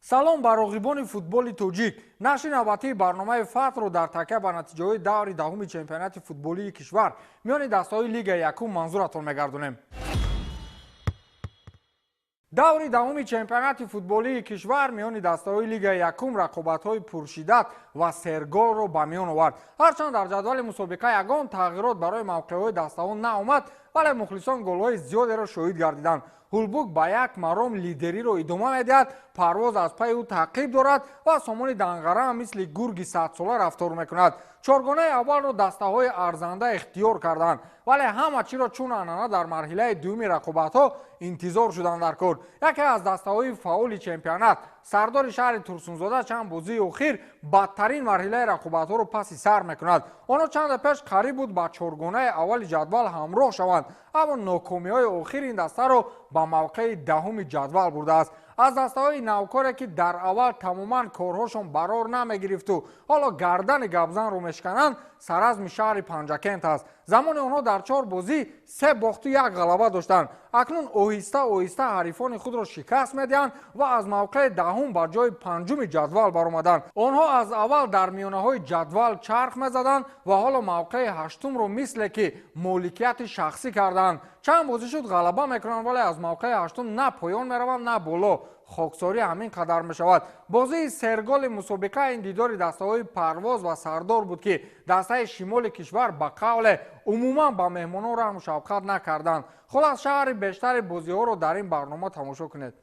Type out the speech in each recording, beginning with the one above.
салом ба роғибони футболи тоҷик. нашри навбатии барномаи фатрро дар такя ба натиҷаҳои даври даҳуми чемпионати футболии кишвар миёни дастаҳои лигаи якум манзуратон мегардонем. даври даҳуми чемпионати футболии кишвар миёни дастаҳои лигаи якум рақобатҳои пуршиддат ва серголро ба миён овард. ҳарчанд дар ҷадвали мусобиқа ягон тағйирот барои мавқеъҳои дастаҳо наомад, вале мухлисон голҳои зиёдеро шоҳид гардиданд. ҳулбук ба як маром лидериро идома медиҳад, парвоз аз пайи ӯ таъқиб дорад ва сомони данғара мисли гурги садсола рафтор мекунад. чоргонаи аввалро дастаҳои арзанда ихтиёр карданд, вале ҳама чиро чун анъана дар марҳилаи дуюми рақобатҳо интизор шуданд дар кор. яке аз дастаҳои фаъоли чемпионат, сардори шаҳри турсунзода чанд бозии охир бадтарин марҳилаи рақобатҳоро паси сар мекунад. онҳо чанде пеш қариб буд ба чоргонаи аввали ҷадвал ҳамроҳ шаванд, аммо нокомиҳои охир ин дастаро ба мавқеи даҳуми ҷадвал бурдааст. аз дастаҳои навкоре ки дар аввал тамоман корҳошон барор намегирифту ҳоло гардани габзанро мешкананд, саразми шаҳри панҷакент аст. замони онҳо дар 4 бозӣ 3 бохту 1 ғалаба доштанд. акнун оҳиста оҳиста ҳарифони худро шикаст медиҳанд ва аз мавқеи даҳум ба ҷои панҷуми ҷадвал баромаданд. онҳо аз аввал дар миёнаҳои ҷадвал чарх мезаданд ва ҳоло мавқеи ҳаштумро мисле ки моликияти шахсӣ карданд. чанд бозӣ шуд ғалаба мекунанд, вале аз мавқеи ҳаштум на поён мераванд, на боло. хоксорӣ ҳамин қадар мешавад. бозии серголи мусобиқа ин дидори дастаҳои парвоз ва сардор буд ки дастаи шимоли кишвар ба қавле умуман ба меҳмонон раҳму шафқат накарданд. хулас шаҳри бештари бозиҳоро дар ин барнома тамошо кунед.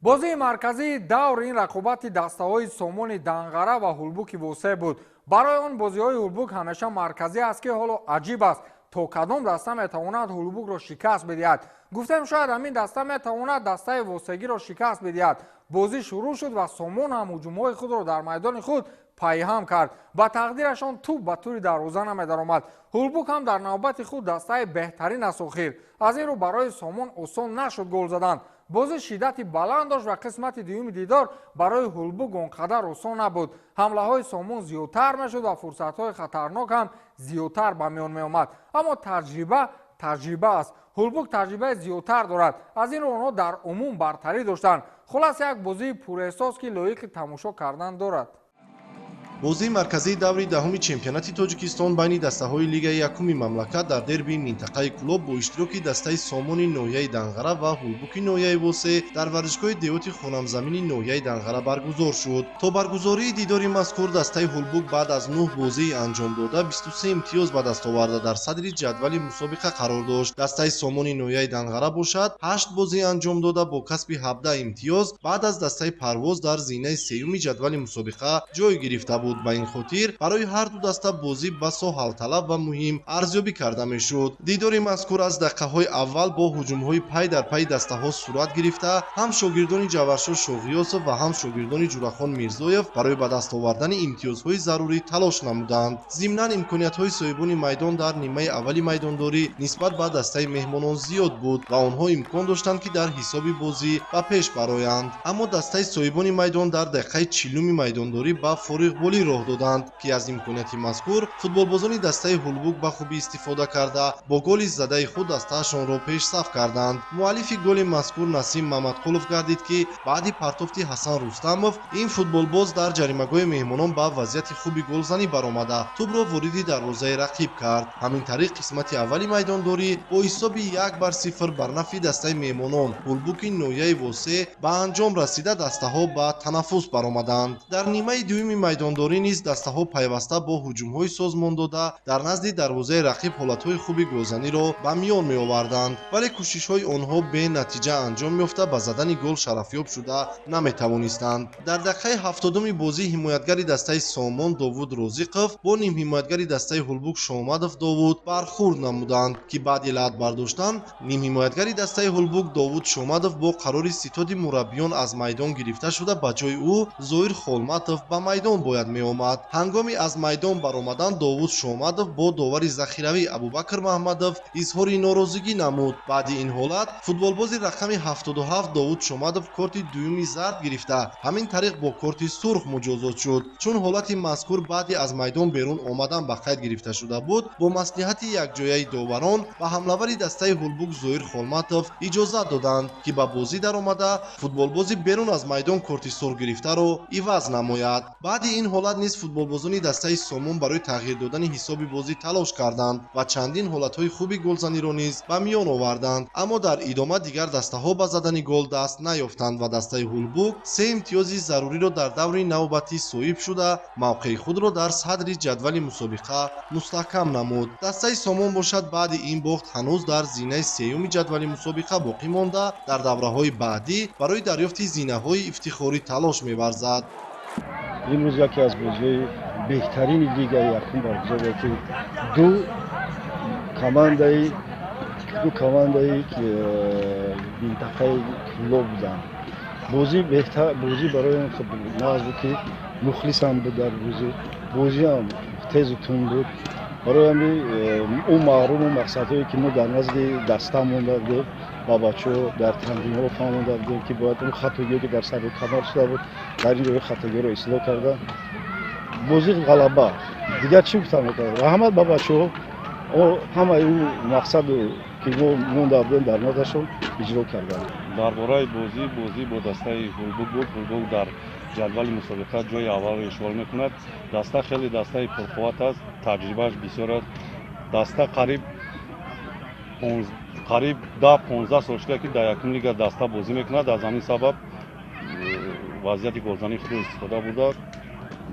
бозии марказии давр ин рақобати дастаҳои сомони данғара ва ҳулбуки восе буд. барои он бозиҳои ҳулбук ҳамеша марказӣ аст ки ҳоло аҷиб аст то кадом даста метавонад ҳулбукро шикаст бидиҳад. гуфтем шояд ҳамин даста метавонад дастаи восегиро шикаст бидиҳад. бозӣ шурӯъ шуд ва сомон ҳам ҳуҷумҳои худро дар майдони худ пайҳам кард. ба тақдирашон туп ба тури дарвоза намедаромад. ҳулбук ҳам дар навбати худ дастаи беҳтарин аст охир. аз ин рӯ барои сомон осон нашуд гол задан. бозӣ шиддати баланд дошт ва қисмати дуюми дидор барои ҳулбук он қадар осон набуд. ҳамлаҳои сомон зиёдтар мешуд ва фурсатҳои хатарнок ҳам зиёдтар ба миён меомад. аммо таҷриба аст. ҳулбук таҷрибаи зиёдтар дорад. аз ин рӯ онҳо дар умум бартарӣ доштанд. хулас як бозии пурэҳсос ки лоиқи тамошо кардан дорад. бозии марказии даври даҳуми чемпионати тоҷикистон байни дастаҳои лигаи якуми мамлакат дар дербии минтақаи клуб бо иштироки дастаи сомони ноҳияи данғара ва ҳулбуки ноҳияи восе дар варзишгоҳи деҳоти хонамзамини ноҳияи данғара баргузор шуд. то баргузории дидори мазкур дастаи ҳулбук баъд аз 9 бозии анҷом дода 23 имтиёз ба даст оварда дар садри ҷадвали мусобиқа қарор дошт. дастаи сомони ноҳияи данғара бошад 8 бозӣ анҷом дода бо касби 17 имтиёз баъд аз дастаи парвоз дар зинаи сеюми ҷадвали мусобиқа ҷой гирифта буд. ба ин хотир барои ҳар ду даста бозӣ басо ҳалталаб ва муҳим арзёбӣ карда мешуд. дидори мазкур аз дақиқаҳои аввал бо ҳуҷумҳои пай дар пайи дастаҳо сурат гирифта, ҳам шогирдони ҷаваршо шоғиёсов ва ҳам шогирдони ҷурахон мирзоев барои ба даст овардани имтиёзҳои зарурӣ талош намуданд. зимнан имкониятҳои соҳибони майдон дар нимаи аввали майдондорӣ нисбат ба дастаи меҳмонон зиёд буд ва онҳо имкон доштанд ки дар ҳисоби бозӣ ба пеш бароянд. аммо дастаи соҳибони майдон дар дақиқаи 40-уми майдондорӣ ба фориғболӣ роҳ доданд ки аз имконияти мазкур футболбозони дастаи ҳулбук ба хубӣ истифода карда бо голи задаи худ дастаашонро пешсаф карданд. муаллифи голи мазкур Насим Мамадқулов гардид ки баъди партофти Ҳасан Рустамов ин футболбоз дар ҷаримагоҳи меҳмонон ба вазъияти хуби голзанӣ баромада тӯбро вориди дарвозаи рақиб кард. ҳамин тариқ қисмати аввали майдондорӣ бо ҳисоби 1-0 бар нафъи дастаи меҳмонон ҳулбуки ноҳияи восе ба анҷом расида дастаҳо ба танаффус баромаданд. дар нимаи дуюми майдондорӣ низ дастаҳо пайваста бо ҳуҷумҳои созмон дода дар назди дарвозаи рақиб ҳолатҳои хуби голзаниро ба миён меоварданд, вале кӯшишҳои онҳо бенатиҷа анҷом ёфта ба задани гол шарафёб шуда наметавонистанд. дар дақиқаи 70-уми бозӣ ҳимоятгари дастаи Сомон Довуд Розиқов бо нимҳимоятгари дастаи ҳулбук Шомадов Довуд бархӯрд намуданд ки баъди лаът бардоштан нимҳимоятгари дастаи ҳулбук Довуд Шомадов бо қарори ситоди мураббиён аз майдон гирифта шуда ба ҷои ӯ Зоир Холматов ба майдон бояд меомад. ҳангоми аз майдон баромадан Довуд Шомадов бо довари захиравӣ Абубакр Маҳмадов изҳори норозигӣ намуд. баъди ин ҳолат футболбози рақами 77 Довуд Шомадов корти дуюми зард гирифта, ҳамин тариқ бо корти сурх муҷозот шуд. чун ҳолати мазкур баъди аз майдон берун омадан ба қайд гирифта шуда буд, бо маслиҳати якҷояи доварон ба ҳамлавари дастаи Ҳулбук Зоир Холматов иҷозат доданд, ки ба бозӣ даромада футболбози берун аз майдон корти сурх гирифтаро иваз намояд. баъди ин ҳолат низ футболбозони дастаи Сомон барои тағйир додани ҳисоби бозӣ талош карданд ва чандин ҳолатҳои хуби голзаниро низ ба миён оварданд, аммо дар идома дигар дастаҳо ба задани гол даст наёфтанд ва дастаи Ҳулбук 3 имтиёзи заруриро дар даври навбатӣ соҳиб шуда, мавқеи худро дар садри ҷадвали мусобиқа мустаҳкам намуд. дастаи Сомон бошад баъди ин бохт ҳанӯз дар зинаи сеюми ҷадвали мусобиқа боқӣ монда, дар давраҳои баъдӣ барои дарёфти зинаҳои ифтихорӣ талош меварзад. имрӯз яке аз бозиҳои беҳтарини лигаи якум баргузор шуд, ки ду командаи минтақаи клуб буданд. бозӣ барои нағз буд, ки мухлисам буд, дар бозиам тезу тун буд. барои ҳамин он маҳруму мақсадҳое ки мо дар назди даста монда будем, ба бачаҳо дар тандимҳо фаҳмонда будем, ки бояд он хатогие ки дар сари камар шуда буд, дар ин роҳи хатогиро ислоҳ карда бозӣ ғалаба. дигар чӣ гуфтам мекардам? раҳмат ба бачаҳо, ҳамаи ӯ мақсаду ки мо монда будем дар назаршон иҷро карданд. дар бораи бозӣ бо дастаи Ҳулбук буд. Ҳулбук дар ҷадвали мусобиқа ҷойи аввалро ишғол мекунад. даста хеле дастаи пурқувват аст, таҷрибааш бисёр аст. даста қариб 10-15 сол шуда ки дар якум лига даста бозӣ мекунад. аз ҳамин сабаб вазъияти голзании худро истифода бурда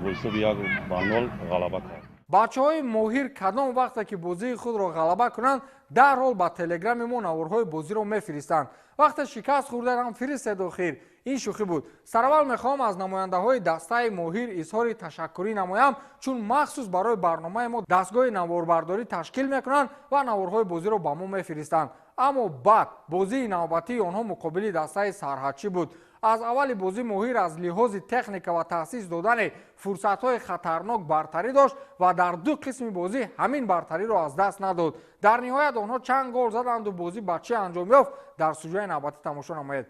бо ҳисоби 1-0 ғалаба кард. бачаҳои моҳир кадом вақте ки бозии худро ғалаба кунанд, дарҳол ба телеграми мо наворҳои бозиро мефиристанд. вақте шикаст хӯрдаам фиристед охир. ин шӯхӣ буд. сараввал мехоҳам аз намояндаҳои дастаи моҳир изҳори ташаккурӣ намоям, чун махсус барои барномаи мо дастгоҳи наворбардорӣ ташкил мекунанд ва наворҳои бозиро ба мо мефиристанд. аммо баъд бозии навбатии онҳо муқобили дастаи Сарҳадчӣ буд. аз аввали бозӣ моҳир аз лиҳози техника ва таъсис додани фурсатҳои хатарнок бартарӣ дошт ва дар ду қисми бозӣ ҳамин бартариро аз даст надод. дар ниҳоят онҳо чанд гол заданду бозӣ ба чӣ анҷом ёфт, дар сюжаи навбатӣ тамошо намоед.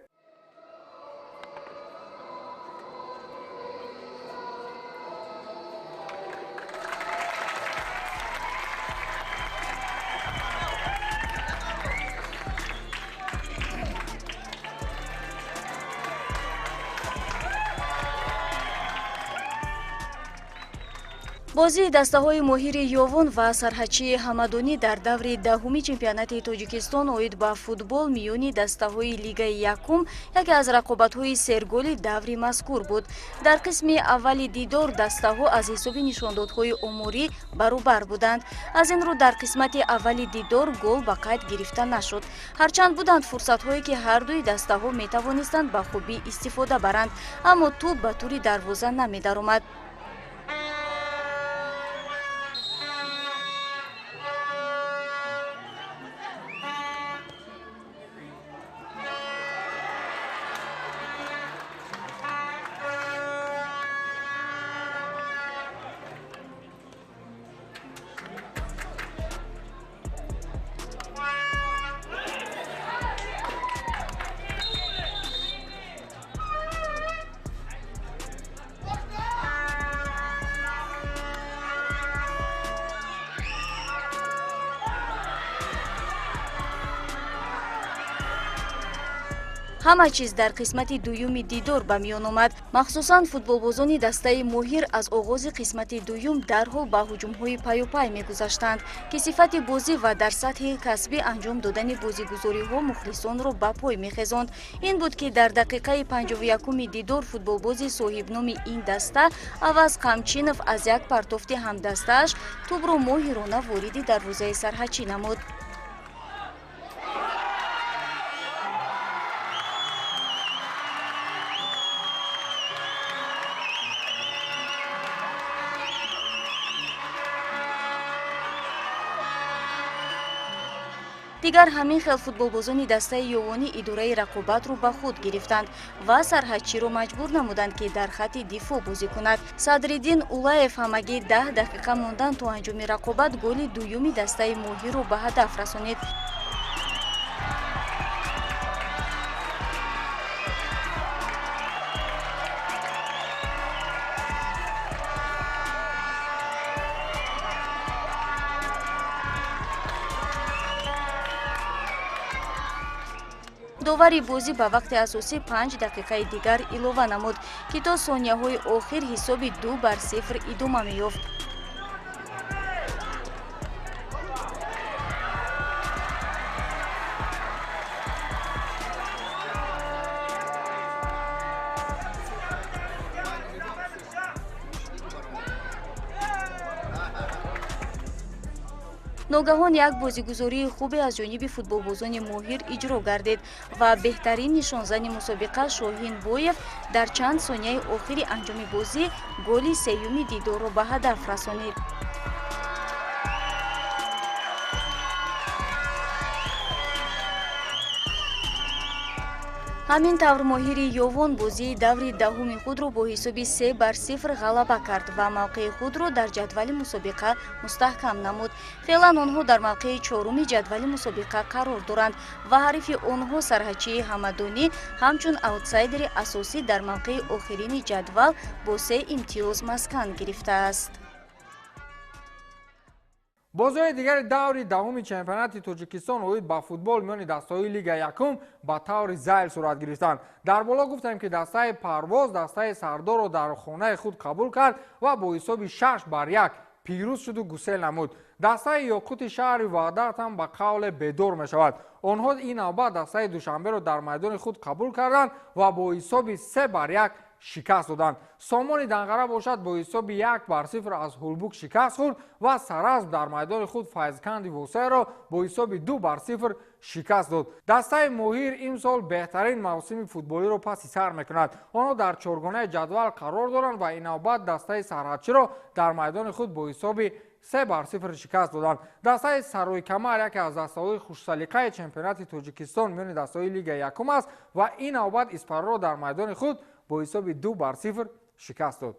бозии дастаҳои моҳири ёвон ва Сарҳадчии ҳамадонӣ дар даври даҳуми чемпионати Тоҷикистон оид ба футбол миёни дастаҳои Лигаи Якум яке аз рақобатҳои серголи даври мазкур буд. дар қисми аввали дидор дастаҳо аз ҳисоби нишондодҳои оморӣ баробар буданд. аз ин рӯ дар қисмати аввали дидор гол ба қайд гирифта нашуд. ҳарчанд буданд фурсатҳое ки ҳардуи дастаҳо метавонистанд ба хубӣ истифода баранд, аммо тӯб ба тури дарвоза намедаромад. ҳама чиз дар қисмати дуюми дидор ба миён омад. махсусан футболбозони дастаи моҳир аз оғози қисмати дуюм дарҳол ба ҳуҷумҳои паюпай мегузаштанд ки сифати бозӣ ва дар сатҳи касбӣ анҷом додани бозигузориҳо мухлисонро ба пой мехезонд. ин буд ки дар дақиқаи 51-уми дидор футболбози соҳибноми ин даста Аваз Қамчинов аз як партофти ҳамдастааш тӯбро моҳирона вориди дарвозаи Сарҳадчӣ намуд. дигар ҳамин хел футболбозони дастаи ёвонӣ идораи рақобатро ба худ гирифтанд ва сарҳадчиро маҷбур намуданд ки дар хатти дифоъ бозӣ кунад. Садриддин Улаев ҳамагӣ 10 дақиқа мондан то анҷоми рақобат голи дуюми дастаи моҳирро ба ҳадаф расонид. довари бозӣ ба вақти асосӣ 5 дақиқаи дигар илова намуд, ки то сонияҳои охир ҳисоби 2-0 идома меёфт. ногаҳон як бозигузории хубе аз ҷониби футболбозони моҳир иҷро гардид ва беҳтарин нишонзани мусобиқа Шоҳин Боев дар чанд сонияи охири анҷоми бозӣ голи сеюми Дидорро ба ҳадаф расонид. ҳамин тавр моҳири ёвон бозии даври даҳуми худро бо ҳисоби 3-0 ғалаба кард ва мавқеи худро дар ҷадвали мусобиқа мустаҳкам намуд. феълан онҳо дар мавқеи чоруми ҷадвали мусобиқа қарор доранд ва ҳарифи онҳо сарҳадчии ҳамадонӣ ҳамчун аутсайдери асосӣ дар мавқеи охирини ҷадвал бо 3 имтиёз маскан гирифтааст. бозиҳои дигари даври даҳуми чемпионати Тоҷикистон оид ба футбол миёни дастаҳои Лига Якум ба таври зайл сурат гирифтанд. Дар боло гуфтем, ки дастаи Парвоз дастаи Сардорро дар хонаи худ қабул кард ва бо ҳисоби 6-1 пирӯз шуду гусел намуд. дастаи Ёқути шаҳри Ваҳдат ҳам ба қавле бедор мешавад. онҳо ин навбат дастаи Душанберо дар майдони худ қабул карданд ва бо ҳисоби 3-1 шикаст доданд. Сомони Данғара бошад бо ҳисоби 1-0 аз Ҳулбук шикаст хӯрд ва Саразм дар майдони худ Файзканди Восеро бо ҳисоби 2-0 шикаст дод. дастаи Моҳир имсол беҳтарин мавсими футболиро паси сар мекунад. онҳо дар чоргонаи ҷадвал қарор доранд ва ин навбат дастаи Сарҳадчиро дар майдони худ бо ҳисоби 3-0 шикаст доданд. дастаи Сарои Камар яке аз дастаҳои хушсалиқаи чемпионати Тоҷикистон миёни дастаҳои Лига Якум аст ва ин навбат Испароро дар майдони худ бо ҳисоби 2-0 шикаст дод.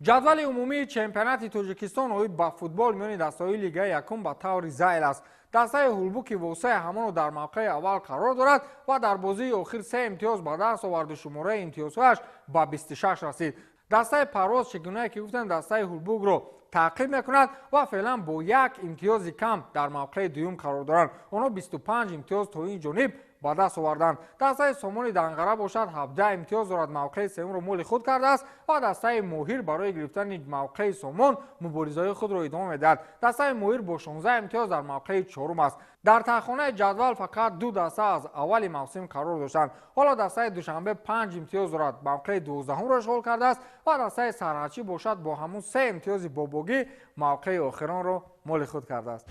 ҷадвали умумии чемпионати Тоҷикистон оид ба футбол миёни дастаҳои Лигаи Якум ба таври зайл аст. дастаи Ҳулбуки Восе ҳамоно дар мавқеи аввал қарор дорад ва дар бозии охир 3 имтиёз ба даст оварду шумораи имтиёзҳояш ба 26 расид. дастаи Парвоз чӣ гуна ки гуфтем дастаи Ҳулбукро таъқиб мекунад ва феълан бо 1 имтиёзи кам дар мавқеи дуюм қарор доранд. онҳо 25 имтиёз то ин ҷониб ба даст оварданд. дастаи Сомони Данғара бошад 17 имтиёз дорад, мавқеи сеюмро моли худ кардааст ва дастаи Моҳир барои гирифтани мавқеи Сомон муборизаҳои худро идома медиҳад. дастаи Моҳир бо 16 имтиёз дар мавқеи чорум аст. дар таххонаи ҷадвал фақат 2 даста аз аввали мавсим қарор доштанд. ҳоло дастаи Душанбе 5 имтиёз дорад, мавқеи 12-ро ишғол кардааст ва дастаи Сарҳадчӣ бошад бо ҳамун 3 имтиёзи бобогӣ мавқеи охиронро моли худ кардааст.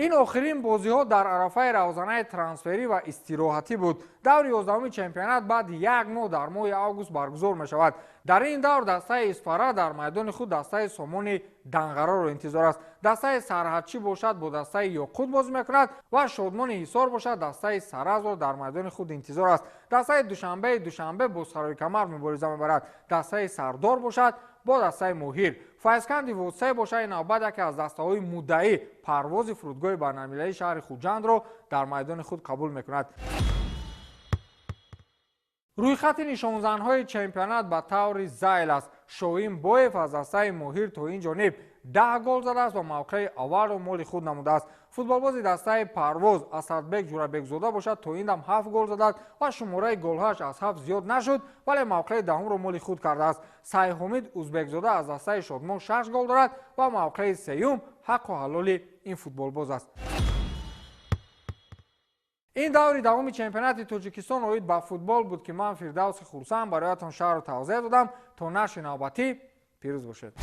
ин охирин бозиҳо дар арафаи равзанаи трансферӣ ва истироҳатӣ буд. даври 11-уми чемпионат баъди 1 моҳ дар моҳи август баргузор мешавад. дар ин давр дастаи Исфара дар майдони худ дастаи Сомони Данғараро интизор аст. дастаи Сарҳадчӣ бошад бо дастаи Ёқут бозӣ мекунад ва Шодмони Ҳисор бошад дастаи Саразро дар майдони худ интизор аст. дастаи Душанбе бо Сарои Камар мубориза мебарад. дастаи Сардор бошад бо дастаи Моҳир. Файзканди Восе бошад ин навбат яке аз дастаҳои муддаӣ парвози фурудгоҳи байналмилалии шаҳри Хуҷандро дар майдони худ қабул мекунад. рӯйхати нишонзанҳои чемпионат ба таври зайл аст. Шоҳин Боев аз дастаи Моҳир то ин ҷониб 10 гол задааст ва мавқеи аввалро моли худ намудааст. футболбози дастаи Парвоз Асадбек Ҷурабекзода бошад то ин дам 7 гол задад ва шумораи голҳояш аз 7 зиёд нашуд, вале мавқеи даҳумро моли худ кардааст. Сайҳомид Узбекзода аз дастаи Шодмон 6 гол дорад ва мавқеи сеюм ҳаққу ҳалоли ин футболбоз аст. ин даври давоми чемпионати Тоҷикистон оид ба футбол буд, ки ман Фирдавси Хурсанд бароятон шаҳрро тавзеҳ додам. то нашри навбатӣ пирӯз бошед.